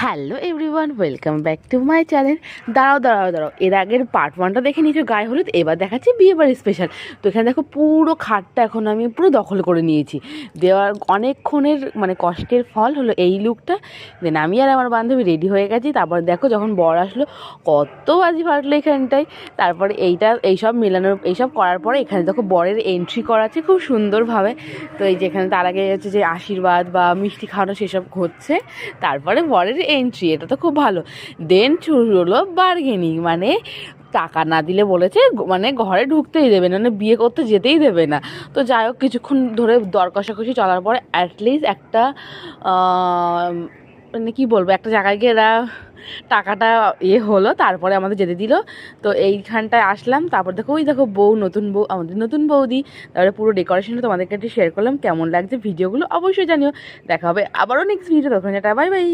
Hello everyone, welcome back to my channel. দাঁড়াও, এর আগের পার্ট ওয়ানটা দেখে নিয়েছো গায়ে হলুদ, এবার দেখাচ্ছি বিয়েবাড়ি স্পেশাল। তো এখানে দেখো পুরো খাটটা এখন আমি পুরো দখল করে নিয়েছি। দেওয়ার অনেকক্ষণের কষ্টের ফল হলো এই লুকটা। দেন আমি আর আমার বান্ধবী রেডি হয়ে গেছি। তারপর দেখো যখন বর আসলো কত বাজি ফাটলো এখানটায়। তারপরে এইসব মেলানোর এইসব করার পরে এখানে দেখো বরের এন্ট্রি করা আছে খুব সুন্দরভাবে। তো এই যে এখানে তার আগে হচ্ছে যে আশীর্বাদ বা মিষ্টি খাওয়ানো সেসব হচ্ছে, তারপরে বরের এন্ট্রি, এটা তো খুব ভালো। দেন শুরু হলো বার্গেনিং, টাকা না দিলে বলেছে ঘরে ঢুকতেই দেবে না, বিয়ে করতে যেতেই দেবে না। তো যাই হোক কিছুক্ষণ ধরে দর কষাকষি চলার পরে অ্যাটলিস্ট একটা কী বলবো, একটা জায়গায় গিয়ে এরা টাকাটা হলো, তারপরে আমাদের যেতে দিল। তো এইখানটায় আসলাম। তারপর দেখো দেখো নতুন বউ, আমাদের নতুন বৌদি। তারপরে পুরো ডেকোরেশনটা তোমাদেরকে একটু শেয়ার করলাম। কেমন লাগছে ভিডিওগুলো অবশ্যই জানিও। দেখা হবে আবারও নেক্সট ভিডিও, তখন এটা বাই বাই।